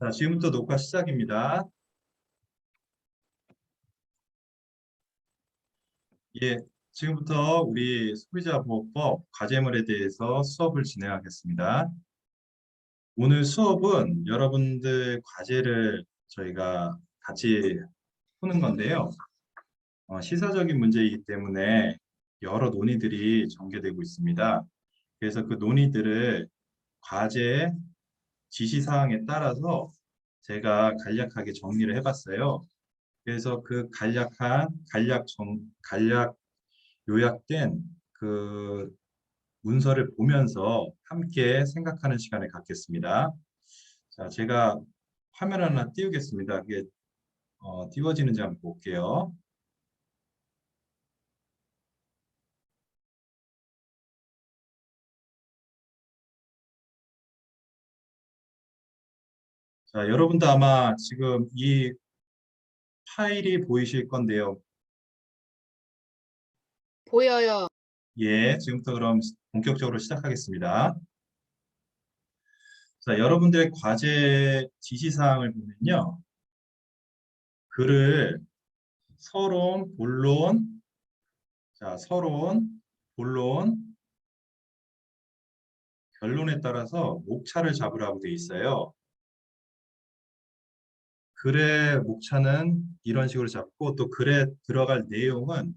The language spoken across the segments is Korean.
자, 지금부터 녹화 시작입니다. 예, 지금부터 우리 소비자보호법 과제물에 대해서 수업을 진행하겠습니다. 오늘 수업은 여러분들 과제를 저희가 같이 푸는 건데요. 시사적인 문제이기 때문에 여러 논의들이 전개되고 있습니다. 그래서 그 논의들을 과제 지시사항에 따라서 제가 간략하게 정리를 해봤어요. 그래서 그 간략 요약된 그 문서를 보면서 함께 생각하는 시간을 갖겠습니다. 자, 제가 화면 하나 띄우겠습니다. 그게 띄워지는지 한번 볼게요. 자, 여러분도 아마 지금 이 파일이 보이실 건데요. 보여요. 예, 지금부터 그럼 본격적으로 시작하겠습니다. 자, 여러분들의 과제 지시사항을 보면요. 글을 서론, 본론, 자, 서론, 본론, 결론에 따라서 목차를 잡으라고 되어 있어요. 글의 목차는 이런 식으로 잡고 또 글에 들어갈 내용은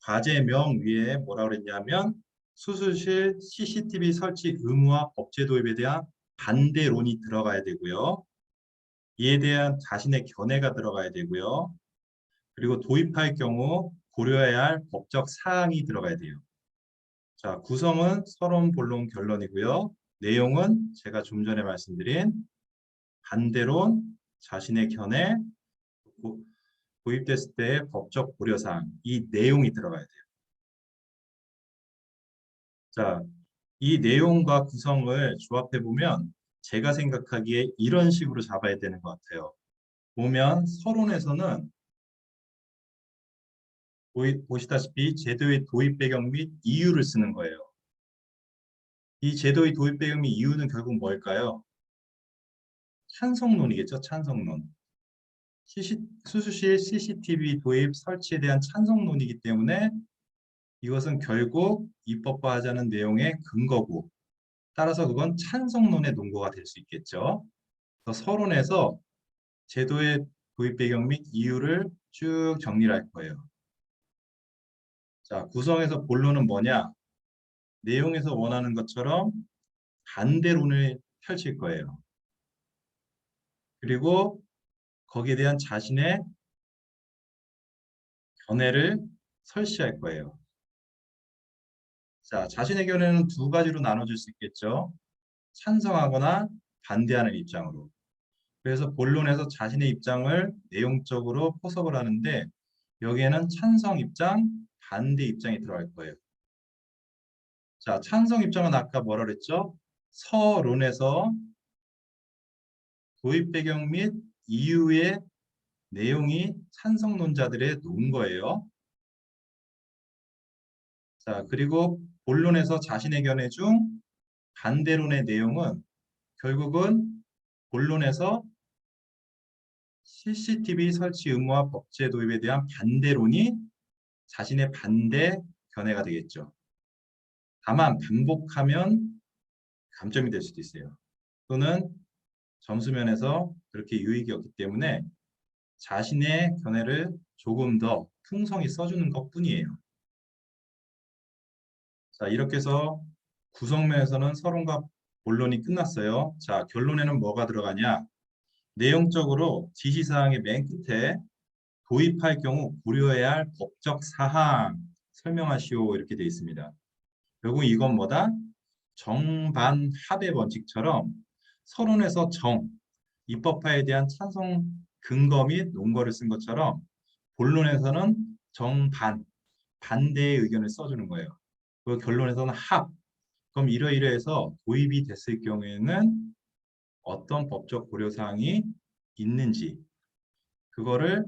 과제명 위에 뭐라고 그랬냐면 수술실 CCTV 설치 의무화 법제 도입에 대한 반대론이 들어가야 되고요. 이에 대한 자신의 견해가 들어가야 되고요. 그리고 도입할 경우 고려해야 할 법적 사항이 들어가야 돼요. 자, 구성은 서론, 본론, 결론이고요. 내용은 제가 좀 전에 말씀드린 반대론, 자신의 견해, 도입됐을 때의 법적 고려사항, 이 내용이 들어가야 돼요. 자, 이 내용과 구성을 조합해보면 제가 생각하기에 이런 식으로 잡아야 되는 것 같아요. 보면 서론에서는 보시다시피 제도의 도입 배경 및 이유를 쓰는 거예요. 이 제도의 도입 배경 및 이유는 결국 뭘까요? 찬성론이겠죠, 찬성론. 수수실 CCTV 도입 설치에 대한 찬성론이기 때문에 이것은 결국 입법화하자는 내용의 근거고 따라서 그건 찬성론의 논거가 될 수 있겠죠. 그래서 서론에서 제도의 도입 배경 및 이유를 쭉 정리를 할 거예요. 자, 구성에서 본론은 뭐냐? 내용에서 원하는 것처럼 반대론을 펼칠 거예요. 그리고 거기에 대한 자신의 견해를 설시할 거예요. 자, 자신의 견해는 두 가지로 나눠질 수 있겠죠. 찬성하거나 반대하는 입장으로. 그래서 본론에서 자신의 입장을 내용적으로 포석을 하는데 여기에는 찬성 입장, 반대 입장이 들어갈 거예요. 자, 찬성 입장은 아까 뭐라 그랬죠? 서론에서 도입 배경 및 이유의 내용이 찬성론자들의 논거예요. 자, 그리고 본론에서 자신의 견해 중 반대론의 내용은 결국은 본론에서 CCTV 설치 의무화 법제 도입에 대한 반대론이 자신의 반대 견해가 되겠죠. 다만 반복하면 감점이 될 수도 있어요. 또는 점수면에서 그렇게 유익이 없기 때문에 자신의 견해를 조금 더 풍성히 써주는 것뿐이에요. 자, 이렇게 해서 구성면에서는 서론과 본론이 끝났어요. 자, 결론에는 뭐가 들어가냐? 내용적으로 지시사항의 맨 끝에 도입할 경우 고려해야 할 법적 사항 설명하시오 이렇게 되어 있습니다. 결국 이건 뭐다? 정반합의 원칙처럼 서론에서 입법화에 대한 찬성 근거 및 논거를 쓴 것처럼 본론에서는 반대의 의견을 써주는 거예요. 그 결론에서는 합. 그럼 이러이러해서 도입이 됐을 경우에는 어떤 법적 고려사항이 있는지 그거를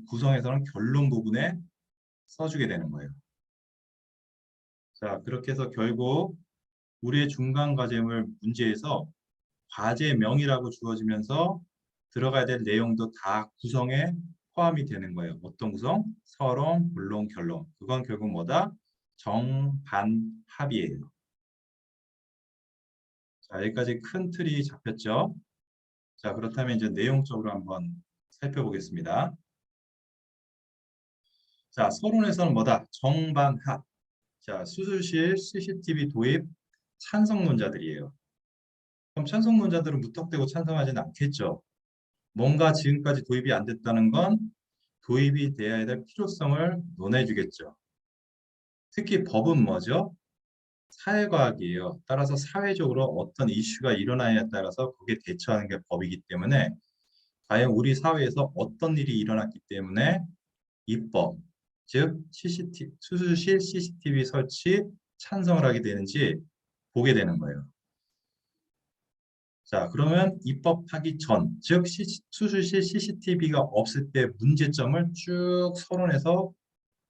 구성에서는 결론 부분에 써주게 되는 거예요. 자, 그렇게 해서 결국 우리의 중간 과제물 문제에서 과제명이라고 주어지면서 들어가야 될 내용도 다 구성에 포함이 되는 거예요. 어떤 구성? 서론, 본론, 결론. 그건 결국 뭐다? 정반합이에요. 자, 여기까지 큰 틀이 잡혔죠? 자, 그렇다면 이제 내용적으로 한번 살펴보겠습니다. 자, 서론에서는 뭐다? 정반합. 자, 수술실 CCTV 도입 찬성론자들이에요. 그럼 찬성론자들은 무턱대고 찬성하지는 않겠죠. 뭔가 지금까지 도입이 안 됐다는 건 도입이 돼야 될 필요성을 논해주겠죠. 특히 법은 뭐죠? 사회과학이에요. 따라서 사회적으로 어떤 이슈가 일어나냐에 따라서 거기에 대처하는 게 법이기 때문에 과연 우리 사회에서 어떤 일이 일어났기 때문에 입법, 즉 수술실 CCTV 설치 찬성을 하게 되는지 보게 되는 거예요. 자, 그러면 입법하기 전, 즉 수술실 CCTV가 없을 때 문제점을 쭉 서론에서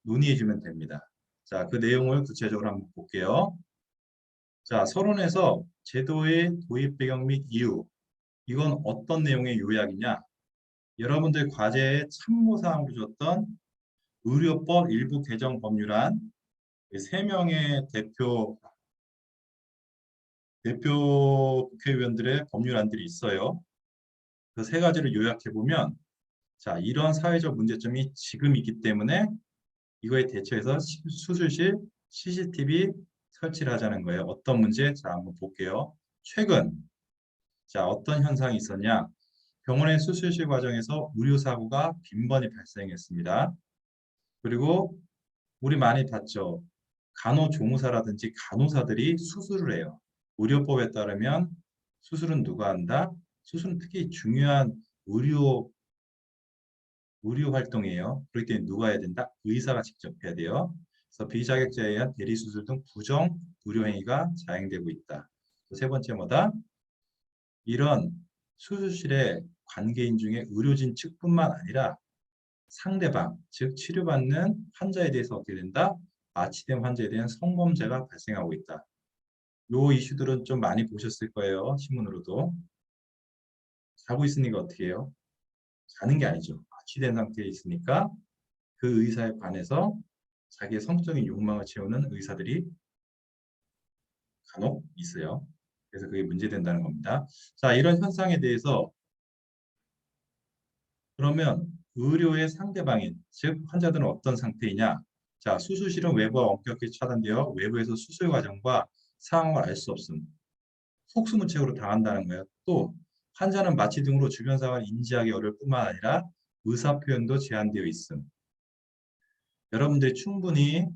논의해 주면 됩니다. 자, 그 내용을 구체적으로 한번 볼게요. 자, 서론에서 제도의 도입 배경 및 이유, 이건 어떤 내용의 요약이냐? 여러분들 과제에 참고사항으로 줬던 의료법 일부 개정 법률안 3명의 대표 국회의원들의 법률안들이 있어요. 그 3가지를 요약해 보면 자, 이런 사회적 문제점이 지금 있기 때문에 이거에 대처해서 수술실 CCTV 설치를 하자는 거예요. 어떤 문제? 자, 한번 볼게요. 최근 자, 어떤 현상이 있었냐? 병원의 수술실 과정에서 의료사고가 빈번히 발생했습니다. 그리고 우리 많이 봤죠. 간호조무사라든지 간호사들이 수술을 해요. 의료법에 따르면 수술은 누가 한다? 수술은 특히 중요한 의료 활동이에요. 그렇기 때문에 누가 해야 된다? 의사가 직접 해야 돼요. 그래서 비자격자에 의한 대리수술 등 부정 의료행위가 자행되고 있다. 세 번째 뭐다? 이런 수술실의 관계인 중에 의료진 측뿐만 아니라 상대방, 즉 치료받는 환자에 대해서 어떻게 된다? 마취된 환자에 대한 성범죄가 발생하고 있다. 요 이슈들은 좀 많이 보셨을 거예요. 신문으로도. 자고 있으니까 어떻게 해요? 자는 게 아니죠. 마취된 상태에 있으니까 그 의사에 관해서 자기의 성적인 욕망을 채우는 의사들이 간혹 있어요. 그래서 그게 문제된다는 겁니다. 자, 이런 현상에 대해서 그러면 의료의 상대방인, 즉 환자들은 어떤 상태이냐? 자, 수술실은 외부와 엄격히 차단되어 외부에서 수술 과정과 상황을 알 수 없음. 속수무책으로 당한다는 거예요. 또 환자는 마취 등으로 주변 상황을 인지하기 어려울 뿐만 아니라 의사 표현도 제한되어 있음. 여러분들이 충분히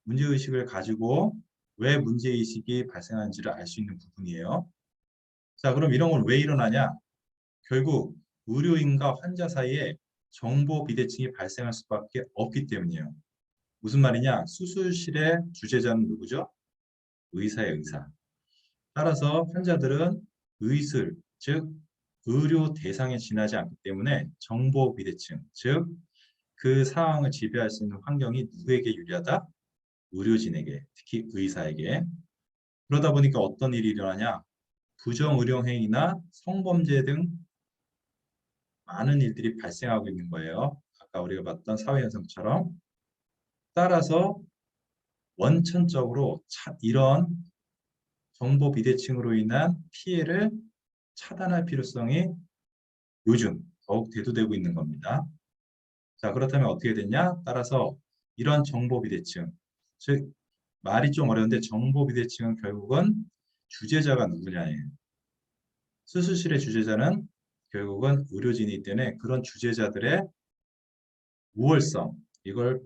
문제의식을 가지고 왜 문제의식이 발생하는지를 알 수 있는 부분이에요. 자, 그럼 이런 건 왜 일어나냐? 결국 의료인과 환자 사이에 정보 비대칭이 발생할 수밖에 없기 때문이에요. 무슨 말이냐? 수술실의 주재자는 누구죠? 의사의 의사. 따라서 환자들은 의술, 즉 의료 대상에 지나지 않기 때문에 정보 비대칭, 즉 그 상황을 지배할 수 있는 환경이 누구에게 유리하다? 의료진에게, 특히 의사에게. 그러다 보니까 어떤 일이 일어나냐? 부정의료행위나 성범죄 등 많은 일들이 발생하고 있는 거예요. 아까 우리가 봤던 사회현상처럼. 따라서 원천적으로 이런 정보 비대칭으로 인한 피해를 차단할 필요성이 요즘 더욱 대두되고 있는 겁니다. 자, 그렇다면 어떻게 되냐? 따라서 이런 정보 비대칭, 즉 말이 좀 어려운데 정보 비대칭은 결국은 주재자가 누구냐예요. 수술실의 주재자는 결국은 의료진이기 때문에 그런 주재자들의 우월성, 이걸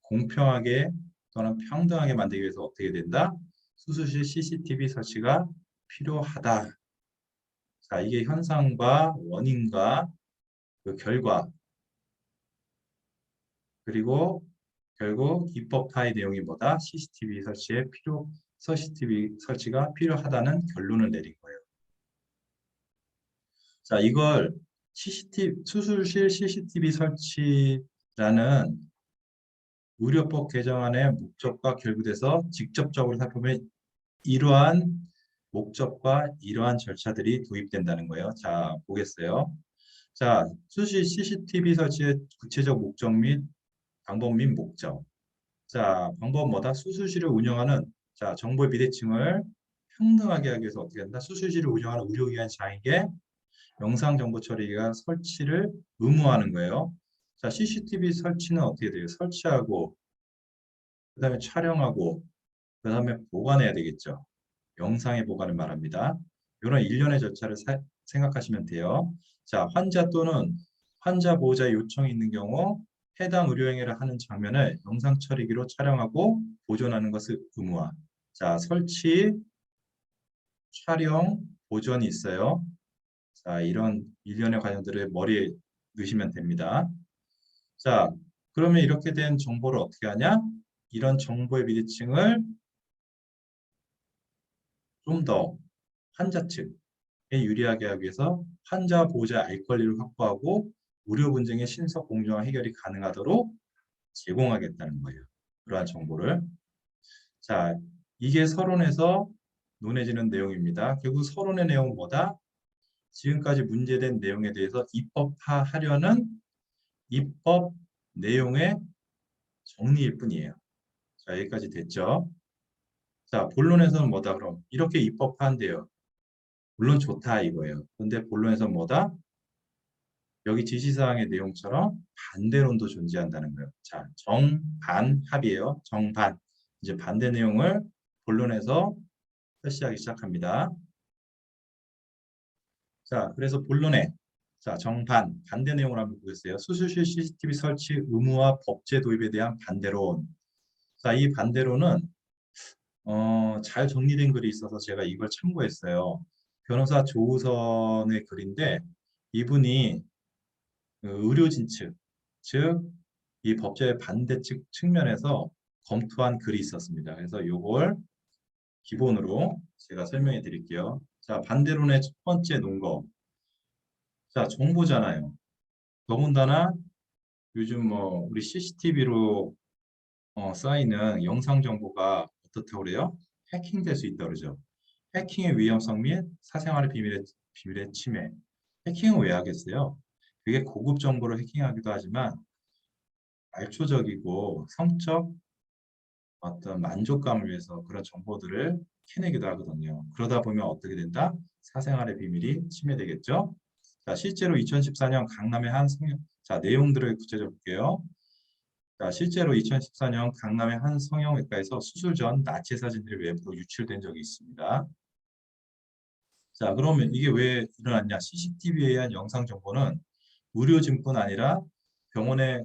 공평하게 또는 평등하게 만들기 위해서 어떻게 된다? 수술실 CCTV 설치가 필요하다. 자, 이게 현상과 원인과 그 결과, 그리고 결국 입법화의 내용이 뭐다? CCTV 설치가 필요하다는 결론을 내린 거예요. 자, 이걸 수술실 CCTV 설치라는 의료법 개정안의 목적과 결부돼서 직접적으로 살펴보면 이러한 목적과 이러한 절차들이 도입된다는 거예요. 자, 보겠어요. 자, 수시 CCTV 설치의 구체적 목적 및 방법 및 목적. 자, 방법은 뭐다? 수술실을 운영하는 자, 정보의 비대칭을 평등하게 하기 위해서 어떻게 한다? 수술실을 운영하는 의료기관 장에게 영상정보 처리가 설치를 의무화하는 거예요. 자, CCTV 설치는 어떻게 돼요? 설치하고, 그 다음에 촬영하고, 그 다음에 보관해야 되겠죠. 영상의 보관을 말합니다. 이런 일련의 절차를 생각하시면 돼요. 자, 환자 또는 환자 보호자의 요청이 있는 경우 해당 의료행위를 하는 장면을 영상 처리기로 촬영하고 보존하는 것을 의무화. 자, 설치, 촬영, 보존이 있어요. 자, 이런 일련의 과정들을 머리에 넣으시면 됩니다. 자, 그러면 이렇게 된 정보를 어떻게 하냐? 이런 정보의 비대칭을 좀 더 환자 측에 유리하게 하기 위해서 환자 보호자 알 권리를 확보하고 의료 분쟁의 신속 공정한 해결이 가능하도록 제공하겠다는 거예요. 그러한 정보를. 자, 이게 서론에서 논해지는 내용입니다. 결국 서론의 내용은 뭐다? 지금까지 문제된 내용에 대해서 입법화하려는 입법 내용의 정리일 뿐이에요. 자, 여기까지 됐죠? 자, 본론에서는 뭐다 그럼? 이렇게 입법화한대요. 물론 좋다 이거예요. 근데 본론에서는 뭐다? 여기 지시사항의 내용처럼 반대론도 존재한다는 거예요. 자, 정반 합이에요. 정반. 이제 반대 내용을 본론에서 표시하기 시작합니다. 자, 그래서 본론에 자, 정반, 반대 내용을 한번 보겠어요. 수술실 CCTV 설치 의무화 법제 도입에 대한 반대론. 자, 이 반대론은 잘 정리된 글이 있어서 제가 이걸 참고했어요. 변호사 조우선의 글인데 이분이 그 의료진 측, 즉 이 법제의 반대 측면에서 검토한 글이 있었습니다. 그래서 이걸 기본으로 제가 설명해 드릴게요. 자, 반대론의 첫 번째 논거. 자, 정보잖아요. 더군다나 요즘 뭐 우리 CCTV로 쌓이는 영상 정보가 어떻다고 그래요? 해킹될 수 있다고 그러죠. 해킹의 위험성 및 사생활의 비밀의 침해. 해킹은 왜 하겠어요? 그게 고급 정보를 해킹하기도 하지만 말초적이고 성적 어떤 만족감을 위해서 그런 정보들을 캐내기도 하거든요. 그러다 보면 어떻게 된다? 사생활의 비밀이 침해되겠죠. 자, 실제로 2014년 강남의 한 성형, 자, 내용들을 구체적으로 볼게요. 자, 실제로 2014년 강남의 한 성형외과에서 수술 전 나치 사진들이 외부로 유출된 적이 있습니다. 자, 그러면 이게 왜 일어났냐? CCTV에 의한 영상 정보는 의료진뿐 아니라 병원의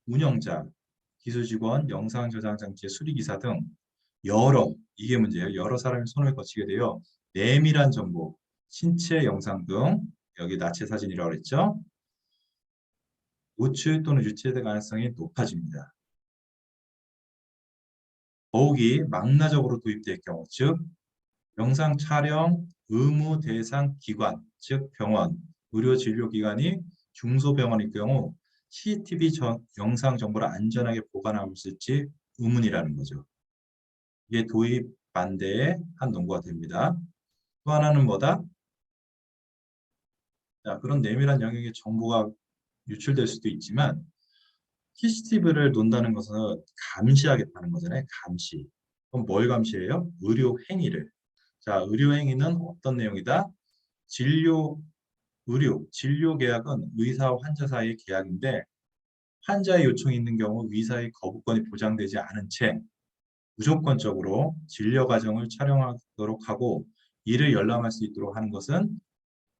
운영자, 기술직원, 영상 저장 장치의 수리기사 등 이게 문제예요. 여러 사람의 손을 거치게 되어 내밀한 정보, 신체 영상 등 여기 나치 사진이라고 그랬죠? 노출 또는 유출될 가능성이 높아집니다. 더욱이 망라적으로 도입될 경우, 즉 영상 촬영 의무 대상 기관, 즉 병원, 의료진료기관이 중소병원일 경우 CCTV 영상 정보를 안전하게 보관하고 있을지 의문이라는 거죠. 이게 도입 반대의 한 논거가 됩니다. 또 하나는 뭐다? 자, 그런 내밀한 영역의 정보가 유출될 수도 있지만 CCTV를 논다는 것은 감시하겠다는 거잖아요. 감시. 그럼 뭘 감시해요? 의료 행위를. 자, 의료 행위는 어떤 내용이다? 진료 계약은 의사와 환자 사이의 계약인데 환자의 요청이 있는 경우 의사의 거부권이 보장되지 않은 채 무조건적으로 진료 과정을 촬영하도록 하고 이를 열람할 수 있도록 하는 것은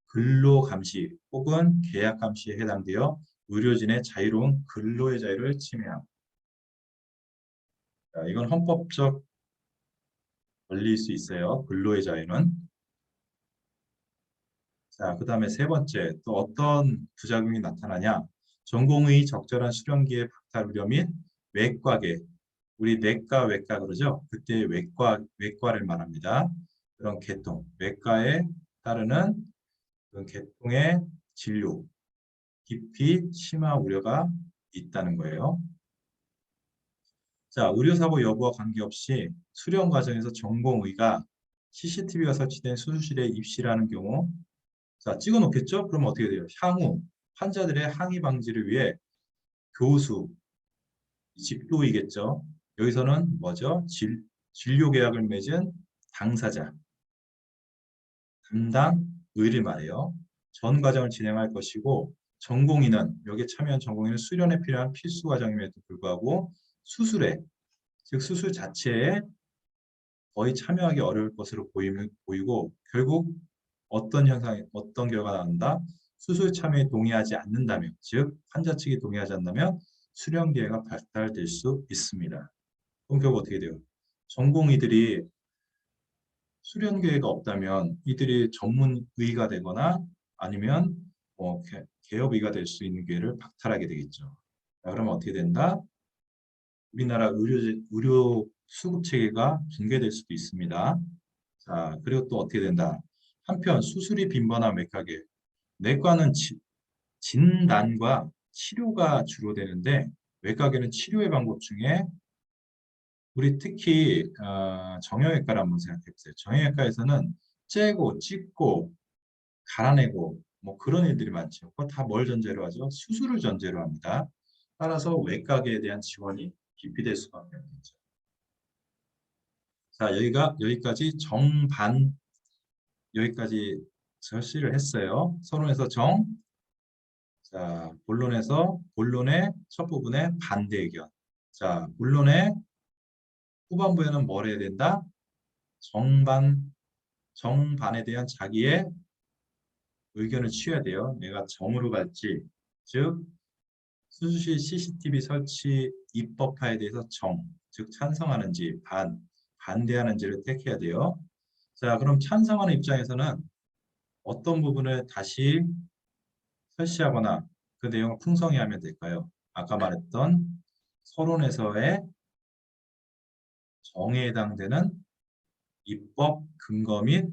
근로감시 혹은 계약감시에 해당되어 의료진의 자유로운 근로의 자유를 침해함. 자, 이건 헌법적 권리일 수 있어요. 근로의 자유는. 자, 그 다음에 세 번째, 또 어떤 부작용이 나타나냐? 전공의 적절한 수련기의 박탈 우려 및 외과계, 우리 내과, 외과 그러죠? 그때 외과를 말합니다. 그런 개통, 외과에 따르는 그런 개통의 진료, 깊이 심화 우려가 있다는 거예요. 자, 의료사고 여부와 관계없이 수련 과정에서 전공의가 CCTV가 설치된 수술실에 입실하는 경우, 자, 찍어 놓겠죠? 그러면 어떻게 돼요? 향후 환자들의 항의 방지를 위해 교수, 집도이겠죠. 여기서는 뭐죠? 진료 계약을 맺은 당사자, 담당 의를 말해요. 전 과정을 진행할 것이고 전공의는 여기에 참여한 전공의는 수련에 필요한 필수 과정임에도 불구하고 수술에 즉 수술 자체에 거의 참여하기 어려울 것으로 보이고 결국 어떤 현상이 어떤 결과가 나온다? 수술 참여에 동의하지 않는다면 즉 환자 측이 동의하지 않는다면 수련 기회가 발달될 수 있습니다. 그럼 결국 어떻게 돼요? 전공의들이 수련 기회가 없다면 이들이 전문의가 되거나 아니면 개업의가 될 수 있는 기회를 박탈하게 되겠죠. 자, 그러면 어떻게 된다? 우리나라 의료 수급 체계가 붕괴될 수도 있습니다. 자, 그리고 또 어떻게 된다? 한편 수술이 빈번한 외과계, 내과는 진단과 치료가 주로 되는데 외과계는 치료의 방법 중에 우리 특히 정형외과를 한번 생각해 보세요. 정형외과에서는 째고 찢고 갈아내고 뭐 그런 일들이 많죠. 그거 다 뭘 전제로 하죠? 수술을 전제로 합니다. 따라서 외과계에 대한 지원이 기피될 수밖에 없겠죠. 자, 여기까지 정반 여기까지 설시를 했어요. 서론에서 정, 자, 본론의 첫 부분에 반대 의견. 자, 본론의 후반부에는 뭘 해야 된다? 정반에 대한 자기의 의견을 취해야 돼요. 내가 정으로 갈지, 즉 수술실 CCTV 설치 입법화에 대해서 즉 찬성하는지 반대하는지를 택해야 돼요. 자, 그럼 찬성하는 입장에서는 어떤 부분을 다시 설치하거나 그 내용을 풍성히 하면 될까요? 아까 말했던 서론에서의 정에 해당되는 입법 근거 및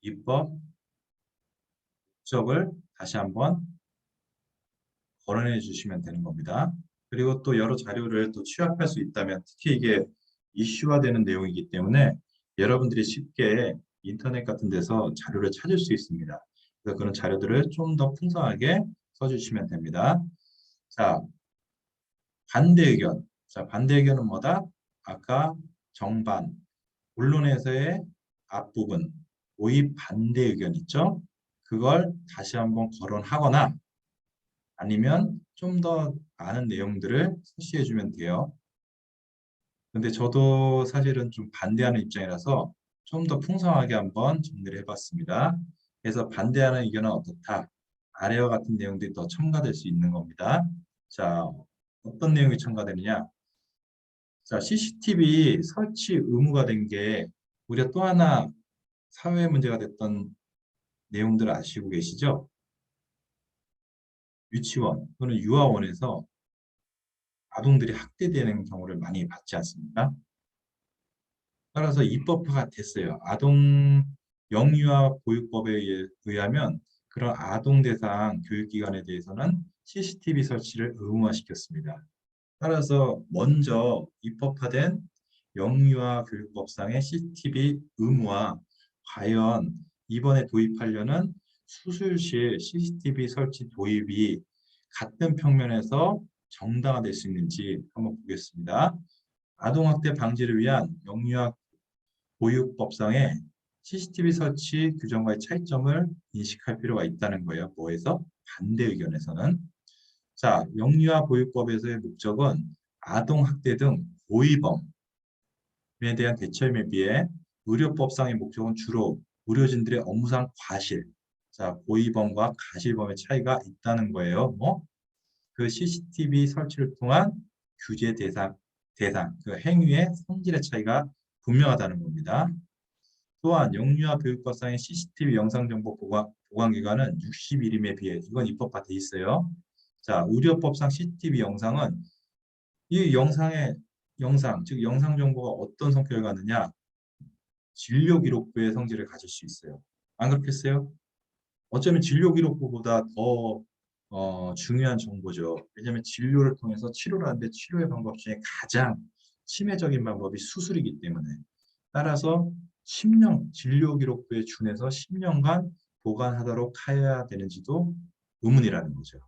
입법 목적을 다시 한번 거론해 주시면 되는 겁니다. 그리고 또 여러 자료를 또 취합할 수 있다면 특히 이게 이슈화되는 내용이기 때문에 여러분들이 쉽게 인터넷 같은 데서 자료를 찾을 수 있습니다. 그래서 그런 자료들을 좀 더 풍성하게 써주시면 됩니다. 자, 반대 의견. 자, 반대 의견은 뭐다? 아까 정반, 본론에서의 앞부분, 오입 반대 의견 있죠? 그걸 다시 한번 거론하거나 아니면 좀 더 많은 내용들을 설치해 주면 돼요. 근데 저도 사실은 좀 반대하는 입장이라서 좀 더 풍성하게 한번 정리를 해봤습니다. 그래서 반대하는 의견은 어떻다? 아래와 같은 내용들이 더 첨가될 수 있는 겁니다. 자, 어떤 내용이 첨가되느냐? 자, CCTV 설치 의무가 된 게 우리가 또 하나 사회 문제가 됐던 내용들 아시고 계시죠? 유치원 또는 유아원에서 아동들이 학대되는 경우를 많이 봤지 않습니까? 따라서 입법화가 됐어요. 아동 영유아 보육법에 의하면 그런 아동 대상 교육기관에 대해서는 CCTV 설치를 의무화시켰습니다. 따라서 먼저 입법화된 영유아 교육법상의 CCTV 의무화 과연 이번에 도입하려는 수술실 CCTV 설치 도입이 같은 평면에서 정당화될 수 있는지 한번 보겠습니다. 아동학대 방지를 위한 영유아 보육법상의 CCTV 설치 규정과의 차이점을 인식할 필요가 있다는 거예요. 뭐에서? 반대 의견에서는. 자, 영유아 보육법에서의 목적은 아동학대 등 고의범에 대한 대처임에 비해 의료법상의 목적은 주로 의료진들의 업무상 과실, 자, 고의범과 가실범의 차이가 있다는 거예요. 그 CCTV 설치를 통한 규제 그 행위의 성질의 차이가 분명하다는 겁니다. 또한 영유아 교육법상의 CCTV 영상정보 보관기간은 60일임에 비해 이건 입법화돼 있어요. 자, 의료법상 CCTV 영상은 이 즉 영상 정보가 어떤 성격을 갖느냐? 진료 기록부의 성질을 가질 수 있어요. 안 그렇겠어요? 어쩌면 진료 기록부보다 더 중요한 정보죠. 왜냐하면 진료를 통해서 치료를 하는데 치료의 방법 중에 가장 치매적인 방법이 수술이기 때문에 따라서 10년 진료기록부에 준해서 10년간 보관하도록 해야 되는지도 의문이라는 거죠.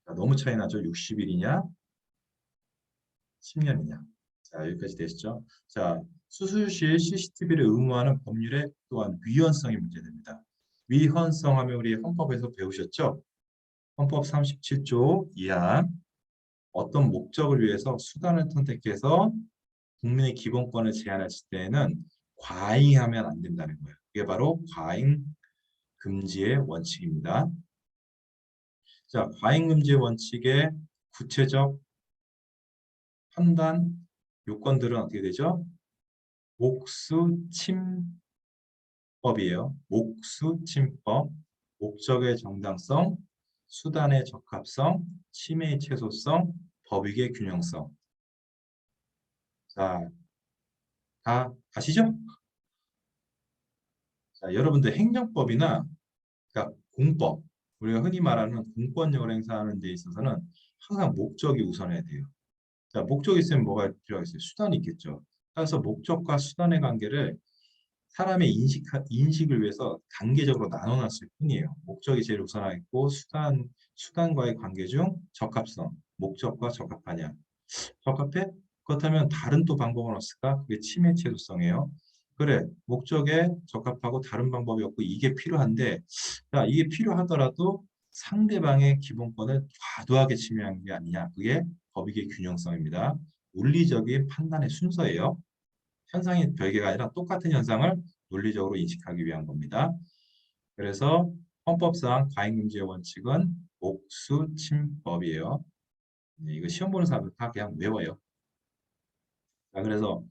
자, 너무 차이 나죠? 60일이냐 10년이냐. 자, 여기까지 되시죠? 자, 수술실 CCTV를 의무화하는 법률에 또한 위헌성이 문제됩니다. 위헌성 하면 우리 헌법에서 배우셨죠? 헌법 37조 2항 어떤 목적을 위해서 수단을 선택해서 국민의 기본권을 제한했을 때에는 과잉하면 안 된다는 거예요. 이게 바로 과잉 금지의 원칙입니다. 자, 과잉 금지의 원칙의 구체적 판단 요건들은 어떻게 되죠? 목수침법이에요. 목수침법, 목적의 정당성, 수단의 적합성, 침해의 최소성, 법익의 균형성. 자, 다 아시죠? 자, 여러분들 행정법이나 그러니까 공법, 우리가 흔히 말하는 공권력을 행사하는 데 있어서는 항상 목적이 우선해야 돼요. 자, 목적이 있으면 뭐가 필요하겠어요? 수단이 있겠죠. 따라서 목적과 수단의 관계를 사람의 인식을 위해서 단계적으로 나눠놨을 뿐이에요. 목적이 제일 우선하겠고 수단과의 관계 중 적합성, 목적과 적합하냐. 적합해? 그렇다면 다른 또 방법은 없을까? 그게 침해 최소성이에요. 그래, 목적에 적합하고 다른 방법이 없고 이게 필요한데, 자, 이게 필요하더라도 상대방의 기본권을 과도하게 침해한 게 아니냐. 그게 법익의 균형성입니다. 논리적인 판단의 순서예요. 현상이 별개가 아니라 똑같은 현상을 논리적으로 인식하기 위한 겁니다. 그래서 헌법상 과잉금지의 원칙은 목수침법이에요. 이거 시험 보는 사람들 다 그냥 외워요. 자, 그래서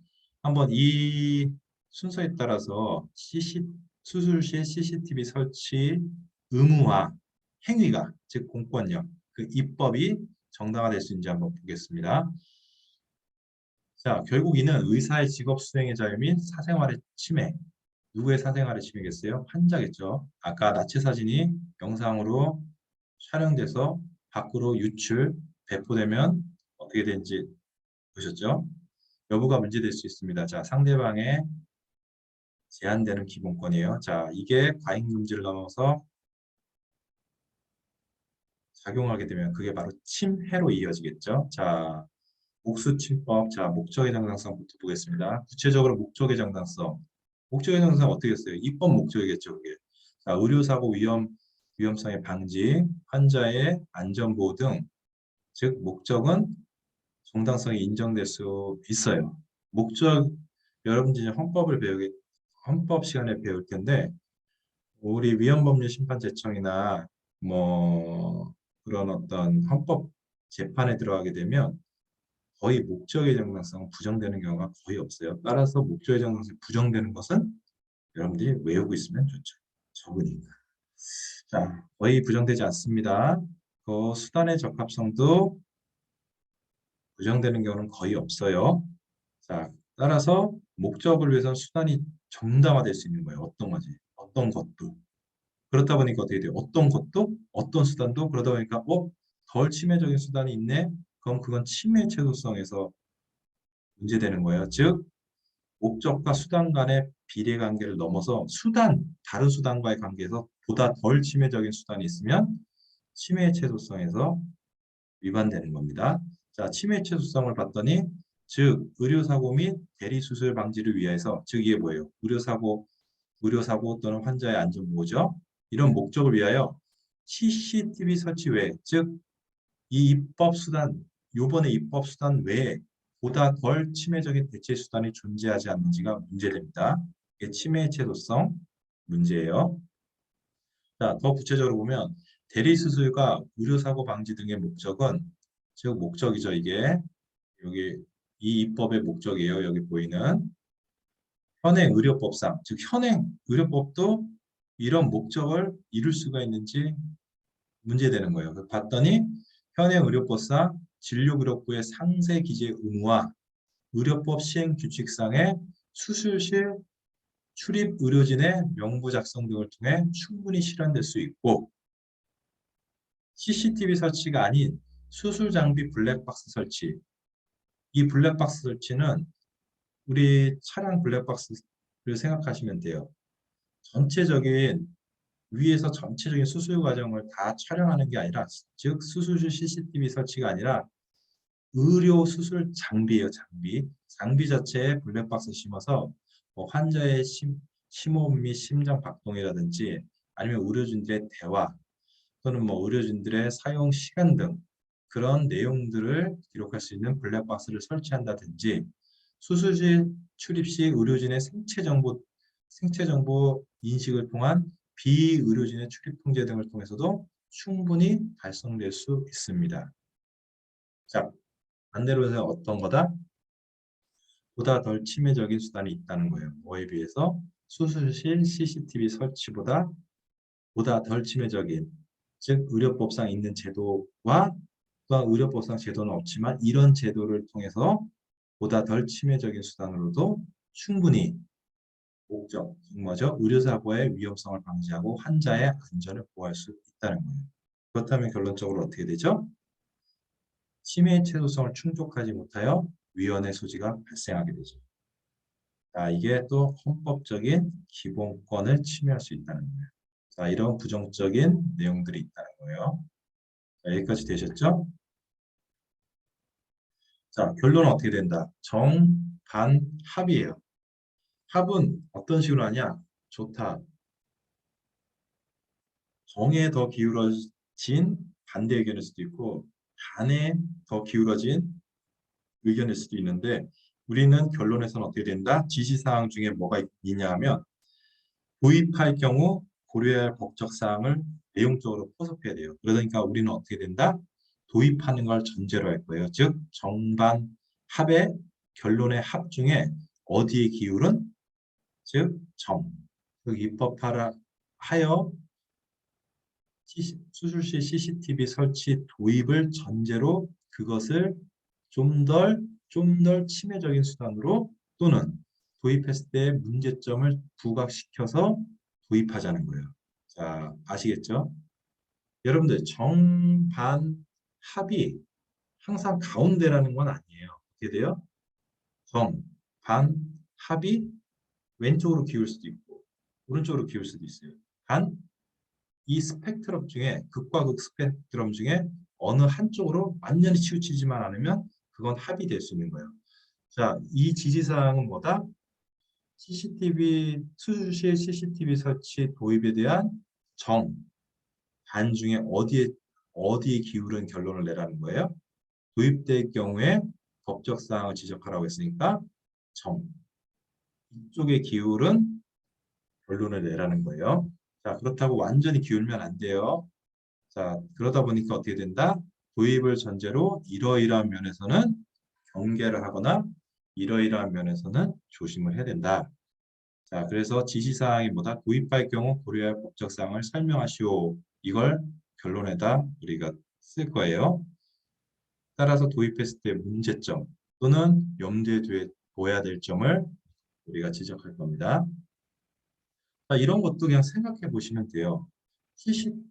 한번 이 순서에 따라서 수술실 CCTV 설치 의무화 행위가 즉 공권력 그 입법이 정당화될 수 있는지 한번 보겠습니다. 자, 결국 이는 의사의 직업 수행의 자유 및 사생활의 침해. 누구의 사생활의 침해겠어요? 환자겠죠. 아까 나치 사진이 영상으로 촬영돼서 밖으로 유출, 배포되면 어떻게 되는지 보셨죠? 여부가 문제될 수 있습니다. 자, 상대방의 제한되는 기본권이에요. 자, 이게 과잉금지를 넘어서 작용하게 되면 그게 바로 침해로 이어지겠죠. 자, 목수침법, 자, 목적의 정당성부터 보겠습니다. 구체적으로 목적의 정당성. 목적의 정당성 어떻게 했어요? 입법 목적이겠죠, 그게. 자, 의료사고 위험성의 방지, 환자의 안전보호 등, 즉, 목적은 정당성이 인정될 수 있어요. 목적, 여러분들이 헌법 시간에 배울 텐데, 우리 위헌법률심판제청이나 뭐, 그런 어떤 헌법 재판에 들어가게 되면 거의 목적의 정당성은 부정되는 경우가 거의 없어요. 따라서 목적의 정당성이 부정되는 것은 여러분들이 외우고 있으면 좋죠. 적으니까. 자, 거의 부정되지 않습니다. 그 수단의 적합성도 부정되는 경우는 거의 없어요. 자, 따라서 목적을 위해서 수단이 정당화될 수 있는 거예요. 어떤 거지? 어떤 것도. 그렇다 보니까 어떻게 돼요? 어떤 것도, 어떤 수단도 그러다 보니까 덜 침해적인 수단이 있네? 그럼 그건 침해 최소성에서 문제되는 거예요. 즉, 목적과 수단 간의 비례관계를 넘어서 다른 수단과의 관계에서 보다 덜 침해적인 수단이 있으면 침해 최소성에서 위반되는 겁니다. 자, 침해 최소성을 봤더니 즉 의료사고 및 대리수술 방지를 위해서 즉 이게 뭐예요? 의료사고 또는 환자의 안전보호죠. 이런 목적을 위하여 CCTV 설치 외, 즉 이 요번에 입법 수단 외에 보다 덜 침해적인 대체 수단이 존재하지 않는지가 문제됩니다. 이게 침해 최소성 문제예요. 자, 더 구체적으로 보면 대리수술과 의료사고 방지 등의 목적은 즉 목적이죠. 이게 여기 이 입법의 목적이에요. 여기 보이는 현행 의료법상 즉 현행 의료법도 이런 목적을 이룰 수가 있는지 문제되는 거예요. 봤더니 현행 의료법상 진료기록부의 상세 기재 의무와 의료법 시행 규칙상의 수술실 출입 의료진의 명부 작성 등을 통해 충분히 실현될 수 있고 CCTV 설치가 아닌 수술 장비 블랙박스 설치 이 블랙박스 설치는 우리 차량 블랙박스를 생각하시면 돼요. 전체적인 위에서 전체적인 수술 과정을 다 촬영하는 게 아니라, 즉 수술실 CCTV 설치가 아니라 의료 수술 장비예요. 장비 자체에 블랙박스 심어서 뭐 환자의 심호흡 및 심장 박동이라든지 아니면 의료진들의 대화 또는 뭐 의료진들의 사용 시간 등 그런 내용들을 기록할 수 있는 블랙박스를 설치한다든지, 수술실 출입 시 의료진의 생체 정보 인식을 통한 비의료진의 출입 통제 등을 통해서도 충분히 달성될 수 있습니다. 자, 반대로 해서 어떤 거다? 보다 덜 치매적인 수단이 있다는 거예요. 뭐에 비해서? 수술실 CCTV 설치보다 보다 덜 치매적인, 즉 의료법상 있는 제도와 또한 의료법상 제도는 없지만 이런 제도를 통해서 보다 덜 치매적인 수단으로도 충분히 목적, 뭐죠? 의료사고의 위험성을 방지하고 환자의 안전을 보호할 수 있다는 거예요. 그렇다면 결론적으로 어떻게 되죠? 치매의 최소성을 충족하지 못하여 위헌의 소지가 발생하게 되죠. 자, 이게 또 헌법적인 기본권을 침해할 수 있다는 거예요. 자, 이런 부정적인 내용들이 있다는 거예요. 자, 여기까지 되셨죠? 자, 결론은 어떻게 된다? 정, 반, 합이에요. 합은 어떤 식으로 하냐? 좋다. 정에 더 기울어진 반대 의견일 수도 있고, 반에 더 기울어진 의견일 수도 있는데, 우리는 결론에서는 어떻게 된다? 지시사항 중에 뭐가 있냐 하면, 도입할 경우 고려해야 할 법적사항을 내용적으로 포섭해야 돼요. 그러니까 우리는 어떻게 된다? 도입하는 걸 전제로 할 거예요. 즉 정반 합의 결론의 합 중에 어디에 기울은? 즉 정. 그 입법하라 하여 수술실 CCTV 설치 도입을 전제로 그것을 좀 덜 침해적인 수단으로 또는 도입했을 때 문제점을 부각시켜서 도입하자는 거예요. 자, 아시겠죠? 여러분들 정반 합이 항상 가운데라는 건 아니에요. 어떻게 돼요? 정, 반, 합이 왼쪽으로 기울 수도 있고 오른쪽으로 기울 수도 있어요. 단, 이 스펙트럼 중에 극과 극 스펙트럼 중에 어느 한쪽으로 완전히 치우치지만 않으면 그건 합이 될 수 있는 거예요. 자, 이 지시사항은 뭐다? 수술실 CCTV 설치 도입에 대한 정, 반 중에 어디에 기울은 결론을 내라는 거예요. 도입될 경우에 법적 사항을 지적하라고 했으니까 정, 이쪽에 기울은 결론을 내라는 거예요. 자, 그렇다고 완전히 기울면 안 돼요. 자, 그러다 보니까 어떻게 된다? 도입을 전제로 이러이러한 면에서는 경계를 하거나 이러이러한 면에서는 조심을 해야 된다. 자, 그래서 지시사항이 뭐다? 도입할 경우 고려할 법적사항을 설명하시오. 이걸 결론에다 우리가 쓸 거예요. 따라서 도입했을 때 문제점 또는 염두에 둬야 될 점을 우리가 지적할 겁니다. 자, 이런 것도 그냥 생각해 보시면 돼요.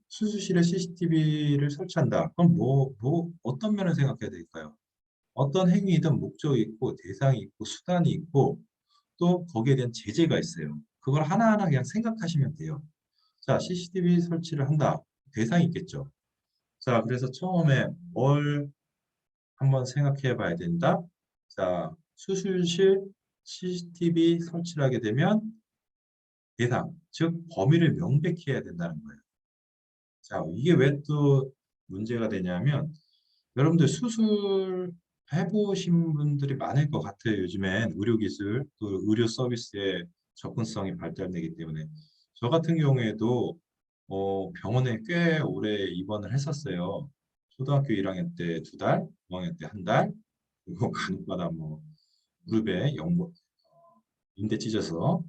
수술실에 CCTV를 설치한다. 그럼 어떤 면을 생각해야 될까요? 어떤 행위이든 목적이 있고 대상이 있고 수단이 있고 또 거기에 대한 제재가 있어요. 그걸 하나하나 그냥 생각하시면 돼요. 자, CCTV 설치를 한다. 대상이 있겠죠. 자, 그래서 처음에 뭘 한번 생각해 봐야 된다. 자, 수술실 CCTV 설치를 하게 되면 대상, 즉 범위를 명백히 해야 된다는 거예요. 자, 이게 왜 또 문제가 되냐면 여러분들 수술 해보신 분들이 많을 것 같아요. 요즘엔 의료기술, 또 의료 서비스의 접근성이 발달되기 때문에. 저 같은 경우에도 병원에 꽤 오래 입원을 했었어요. 초등학교 1학년 때 2달, 5학년 때 1달, 그리고 간혹가다 뭐 무릎에 인대 찢어서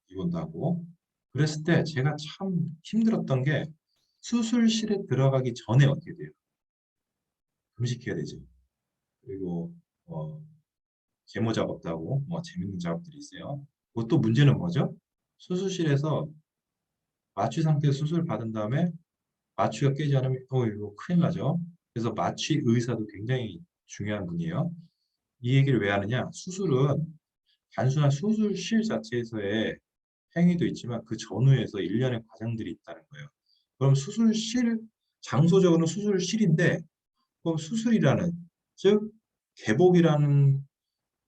입원도 하고. 그랬을 때 제가 참 힘들었던 게 수술실에 들어가기 전에 어떻게 돼요? 금식해야 되죠. 그리고 제모 작업도 하고 뭐 재밌는 작업들이 있어요. 그것도 문제는 뭐죠? 수술실에서 마취 상태에서 수술 받은 다음에 마취가 깨지 않으면 이거 큰일 나죠. 그래서 마취 의사도 굉장히 중요한 분이에요. 이 얘기를 왜 하느냐? 수술은 단순한 수술실 자체에서의 행위도 있지만 그 전후에서 일련의 과정들이 있다는 거예요. 그럼 수술실, 장소적으로는 수술실인데 그럼 수술이라는, 즉 개복이라는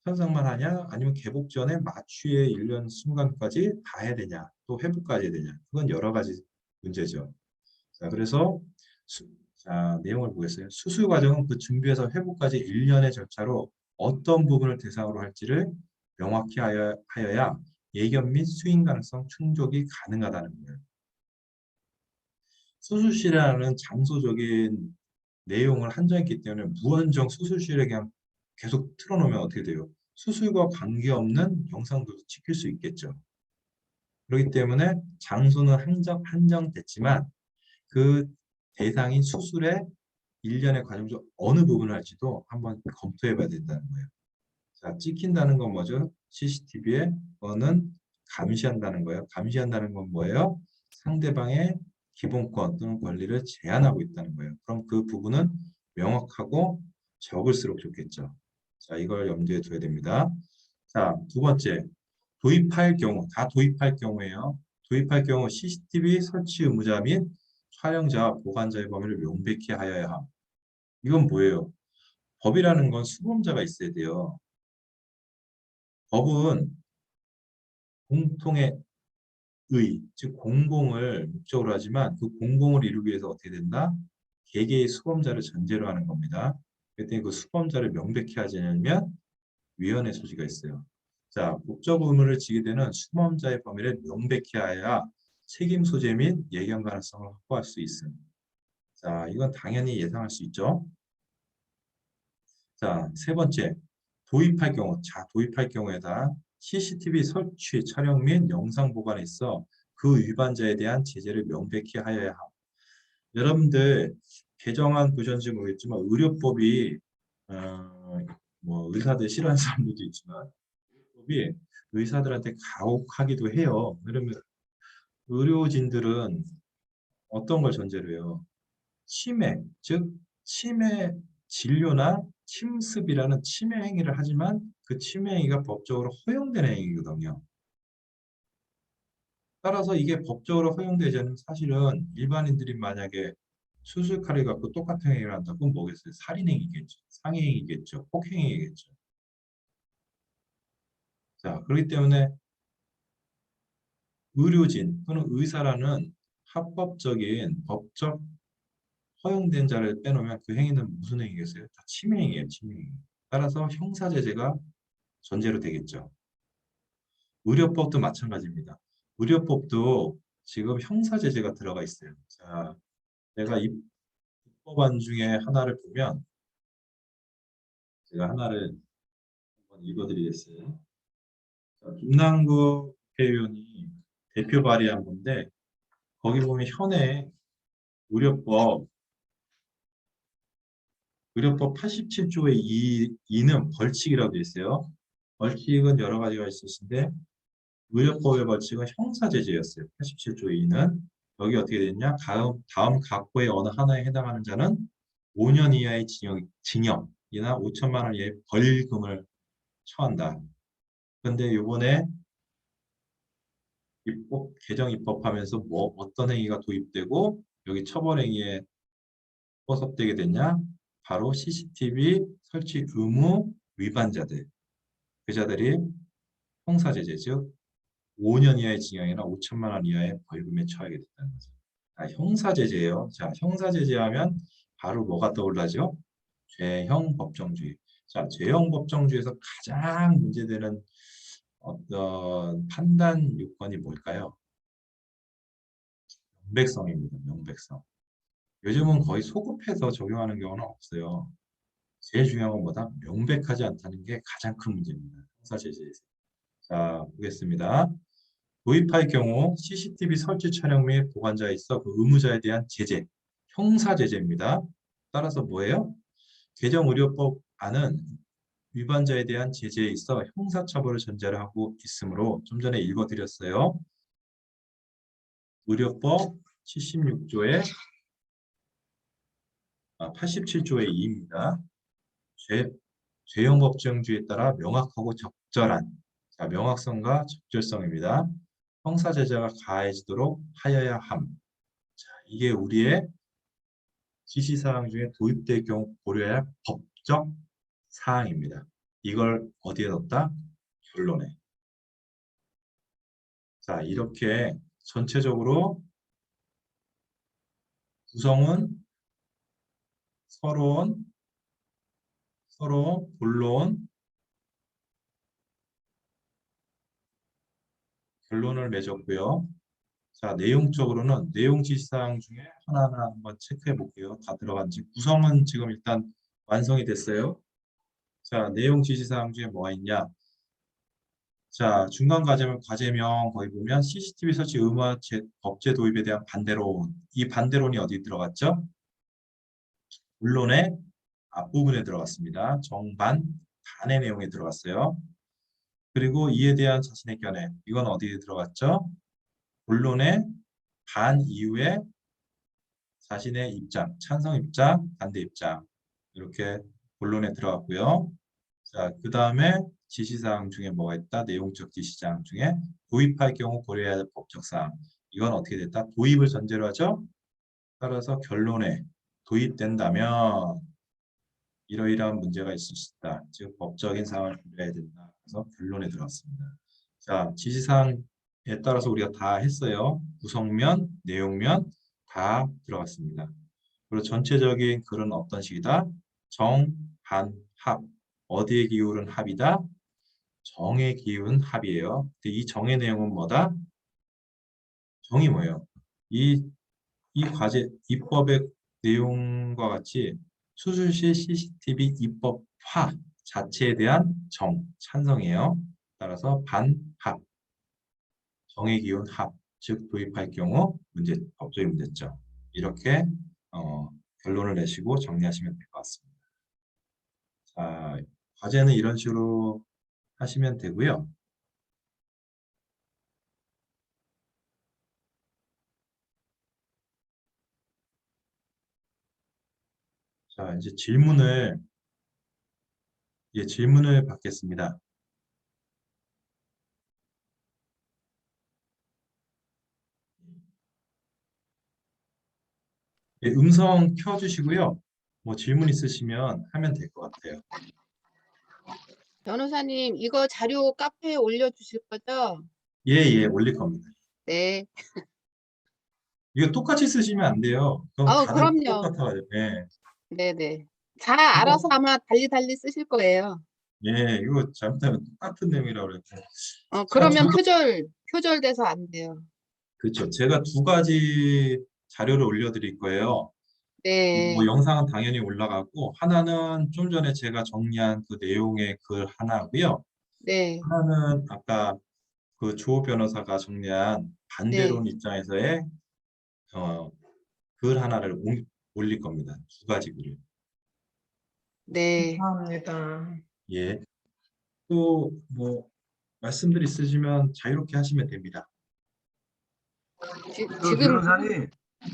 현상만 하냐 아니면 개복 전에 마취의 일련 순간까지 다 해야 되냐 또 회복까지 해야 되냐, 그건 여러 가지 문제죠. 자, 그래서 자, 내용을 보겠어요. 수술 과정은 그 준비에서 회복까지 일련의 절차로 어떤 부분을 대상으로 할지를 명확히 하여야 예견 및 수행 가능성 충족이 가능하다는 거예요. 수술실이라는 장소적인 내용을 한정했기 때문에 무한정 수술실에 그냥 계속 틀어놓으면 어떻게 돼요? 수술과 관계없는 영상도 찍힐 수 있겠죠. 그렇기 때문에 장소는 한정됐지만 그 대상인 수술의 일련의 과정 중 어느 부분을 할지도 한번 검토해 봐야 된다는 거예요. 자, 찍힌다는 건 뭐죠? CCTV에 는 감시한다는 거예요. 감시한다는 건 뭐예요? 상대방의 기본권 또는 권리를 제한하고 있다는 거예요. 그럼 그 부분은 명확하고 적을수록 좋겠죠. 자, 이걸 염두에 둬야 됩니다. 자, 두 번째, 도입할 경우, 다 도입할 경우에요. 도입할 경우 CCTV 설치 의무자 및 촬영자와 보관자의 범위를 명백히 하여야 함. 이건 뭐예요? 법이라는 건 수범자가 있어야 돼요. 법은 공통의 즉 공공을 목적으로 하지만 그 공공을 이루기 위해서 어떻게 된다? 개개의 수범자를 전제로 하는 겁니다. 그때 그 수범자를 명백히 하지 않으면 위헌의 소지가 있어요. 자, 법적 의무를 지게 되는 수범자의 범위를 명백히 하여야 책임 소재 및 예견 가능성을 확보할 수 있습니다. 자, 이건 당연히 예상할 수 있죠. 자, 세 번째, 도입할 경우. 자, 도입할 경우에다 CCTV 설치, 촬영 및 영상 보관에 있어 그 위반자에 대한 제재를 명백히 하여야 함. 여러분들 개정안 보셨는지 모르겠지만 의료법이 뭐 의사들 싫어하는 사람들도 있지만 의료법이 의사들한테 가혹하기도 해요. 그러면 의료진들은 어떤 걸 전제로 해요? 치매, 즉 치매 진료나 침습이라는 치매 행위를 하지만 그 치매 행위가 법적으로 허용되는 행위거든요. 따라서 이게 법적으로 허용되지 않으면 사실은 일반인들이 만약에 수술칼을 갖고 똑같은 행위를 한다. 그건 뭐겠어요? 살인행위겠죠. 상해행위겠죠. 폭행행위겠죠. 자, 그렇기 때문에 의료진 또는 의사라는 합법적인 법적 허용된 자를 빼놓으면 그 행위는 무슨 행위겠어요? 다 침해행위예요. 침해행위. 따라서 형사제재가 전제로 되겠죠. 의료법도 마찬가지입니다. 의료법도 지금 형사제재가 들어가 있어요. 자, 내가 입법안 중에 하나를 보면 제가 하나를 한번 읽어드리겠어요. 자, 김남국 국회의원이 대표 발의한 건데 거기 보면 현행 의료법 87조의 2는 벌칙이라고 되어 있어요. 벌칙은 여러 가지가 있으신데 의료법의 벌칙은 형사제재였어요. 87조의 2는 여기 어떻게 됐냐? 다음 각호의 어느 하나에 해당하는 자는 5년 이하의 징역이나 5천만 원 이하의 벌금을 처한다. 그런데 이번에 개정 입법하면서 뭐 어떤 행위가 도입되고 여기 처벌 행위에 포섭되게 됐냐? 바로 CCTV 설치 의무 위반자들. 그 자들이 형사제재, 즉 5년 이하의 징역이나 5천만 원 이하의 벌금에 처하게 됐다는 거죠. 아, 형사제재예요. 자, 형사제재하면 바로 뭐가 떠올라죠? 죄형 법정주의. 자, 죄형 법정주의에서 가장 문제되는 어떤 판단 요건이 뭘까요? 명백성입니다. 명백성. 요즘은 거의 소급해서 적용하는 경우는 없어요. 제일 중요한 건 뭐다? 명백하지 않다는 게 가장 큰 문제입니다. 형사제재에서. 자, 보겠습니다. 도입할 경우 CCTV 설치 촬영 및 보관자에 있어 그 의무자에 대한 제재, 형사제재입니다. 따라서 뭐예요? 개정의료법 안은 위반자에 대한 제재에 있어 형사처벌을 전제로 하고 있으므로 좀 전에 읽어드렸어요. 의료법 76조의 87조의 2입니다. 죄형 법정주의에 따라 명확하고 적절한, 자, 명확성과 적절성입니다. 형사 제재가 가해지도록 하여야 함. 자, 이게 우리의 지시사항 중에 도입될 경우 고려해야 할 법적 사항입니다. 이걸 어디에 넣었다? 결론에. 자, 이렇게 전체적으로 구성은 서론, 본론, 결론을 맺었고요. 자, 내용적으로는 내용 지시사항 중에 하나하나 한번 체크해 볼게요. 다 들어간지. 구성은 지금 일단 완성이 됐어요. 자, 내용 지시사항 중에 뭐가 있냐? 자, 중간 과제명 거기 보면 CCTV 설치 의무화 법제 도입에 대한 반대론. 이 반대론이 어디 들어갔죠? 본론의 앞부분에 들어갔습니다. 정반, 반의 내용에 들어갔어요. 그리고 이에 대한 자신의 견해. 이건 어디에 들어갔죠? 본론의 반 이후에 자신의 입장, 찬성 입장, 반대 입장. 이렇게 본론에 들어갔고요. 자, 그 다음에 지시사항 중에 뭐가 있다? 내용적 지시사항 중에 도입할 경우 고려해야 할 법적 사항. 이건 어떻게 됐다? 도입을 전제로 하죠? 따라서 결론에 도입된다면 이러이러한 문제가 있을 수 있다. 즉 법적인 사항을 고려해야 된다. 그래서 결론에 들어갔습니다. 자, 지시사항에 따라서 우리가 다 했어요. 구성면, 내용면 다 들어갔습니다. 그리고 전체적인 글은 어떤 식이다? 정, 반, 합. 어디에 기울은 합이다? 정에 기울은 합이에요. 근데 이 정의 내용은 뭐다? 정이 뭐예요? 이 과제, 입법의 내용과 같이 수술실 CCTV 입법화 자체에 대한 정, 찬성이에요. 따라서 반, 합. 정의 기운 합. 즉 도입할 경우 법적인 문제점. 이렇게 결론을 내시고 정리하시면 될 것 같습니다. 자, 과제는 이런 식으로 하시면 되고요. 자, 이제 질문을 받겠습니다. 예, 음성 켜주시고요. 뭐 질문 있으시면 하면 될 것 같아요. 변호사님, 이거 자료 카페에 올려주실 거죠? 예, 예, 올릴 겁니다. 네. 이거 똑같이 쓰시면 안 돼요. 그럼 다들 그럼요. 똑같아가지고. 예, 네네. 다 알아서 아마 달리 쓰실 거예요. 예, 이거 잘못하면 똑같은 내용이라고 그랬고. 제가 그러면 표절돼서 안 돼요. 그렇죠. 제가 두 가지 자료를 올려드릴 거예요. 뭐 네. 영상은 당연히 올라가고 하나는 좀 전에 제가 정리한 그 내용의 글 하나고요. 네. 하나는 아까 그 조 변호사가 정리한 네. 반대론 입장에서의 글 하나를 올릴 겁니다. 두 가지 글을. 네. 감사합니다. 예. 또 뭐 말씀들 있으시면 자유롭게 하시면 됩니다. 지금 변호사님,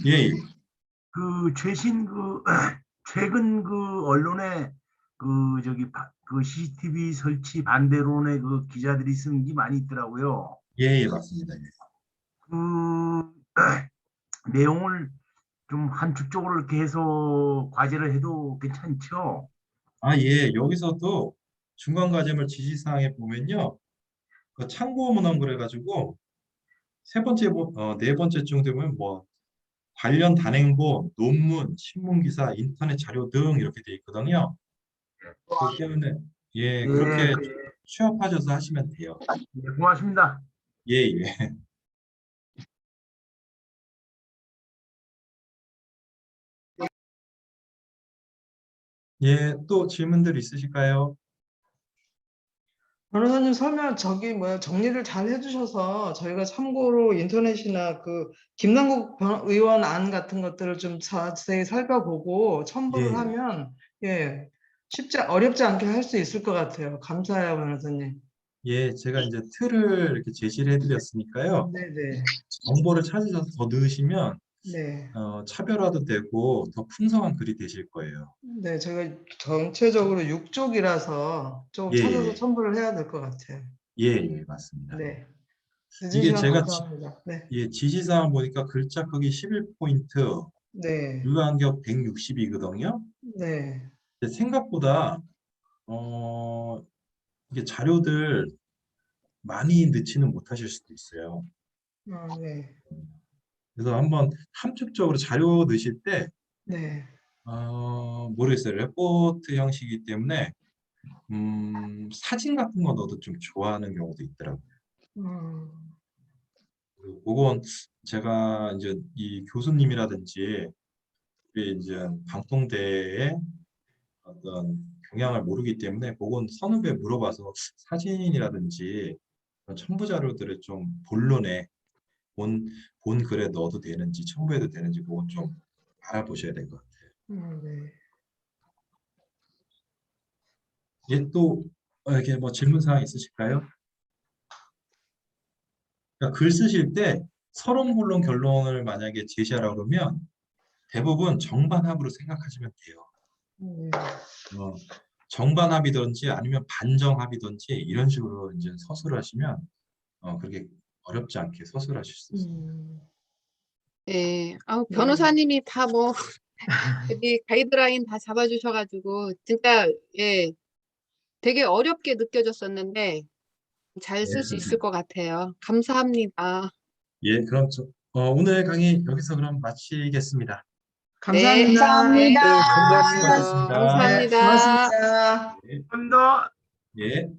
예, 예. 최근 언론에 그 CCTV 설치 반대론의 그 기자들이 쓴 게 많이 있더라고요. 예, 예, 맞습니다. 예. 그 내용을 좀 함축적으로 이렇게 해서 과제를 해도 괜찮죠? 아, 예. 여기서도 중간 과제물 지시사항에 보면요. 그 참고 문헌 그래가지고 네 번째쯤 되면 뭐 관련 단행본, 논문, 신문 기사, 인터넷 자료 등 이렇게 돼 있거든요. 그렇기 때문에 예, 예, 그렇게 취합하셔서 하시면 돼요. 예, 고맙습니다. 예, 예. 예, 또 질문들 있으실까요? 변호사님 설명 정리를 잘 해주셔서 저희가 참고로 인터넷이나 그 김남국 의원 안 같은 것들을 좀 자세히 살펴보고 첨부를 예, 하면 어렵지 않게 할 수 있을 것 같아요. 감사해요, 변호사님. 예, 제가 이제 틀을 이렇게 제시를 해드렸으니까요. 네네. 정보를 찾으셔서 더 넣으시면 네. 차별화도 되고 더 풍성한 글이 되실 거예요. 네, 저희가 전체적으로 6쪽이라서 좀 예, 찾아서 예. 첨부를 해야 될 것 같아요. 예, 맞습니다. 네. 이게 늦은 시간 제가 감사합니다. 네. 예, 지시사항 보니까 글자 크기 11포인트, 네. 유간격 160이거든요. 네. 생각보다 이게 자료들 많이 넣지는 못하실 수도 있어요. 네. 그래서 한번 함축적으로 자료 넣으실 때 네. 모르겠어요. 레포트 형식이기 때문에 사진 같은 거 넣어도 좀 좋아하는 경우도 있더라고요. 그리고 그건 제가 이제 이 교수님이라든지 우리 이제 방통대의 어떤 경향을 모르기 때문에 그건 선후배 물어봐서 사진이라든지 그런 첨부 자료들을 좀 본론에 본 글에 넣어도 되는지 첨부해도 되는지 그건 좀 알아보셔야 될 것 같아요. 네. 예, 또 이렇게 뭐 질문 사항 있으실까요? 그러니까 글 쓰실 때 서론, 본론, 결론을 만약에 제시하라고 그러면 대부분 정반합으로 생각하시면 돼요. 어, 정반합이든지 아니면 반정합이든지 이런 식으로 이제 서술을 하시면 그렇게 어렵지 않게 서술하실 수 있습니다. 예. 네. 변호사님이 다 뭐 여기 가이드라인 다 잡아주셔가지고 진짜 예 되게 어렵게 느껴졌었는데 잘 쓸 수 있을 것 같아요. 감사합니다. 예, 그럼 오늘 강의 여기서 그럼 마치겠습니다. 네. 감사합니다. 네. 감사합니다. 수고하셨습니다. 감사합니다. 네, 고맙습니다. 예. 좀 더. 예.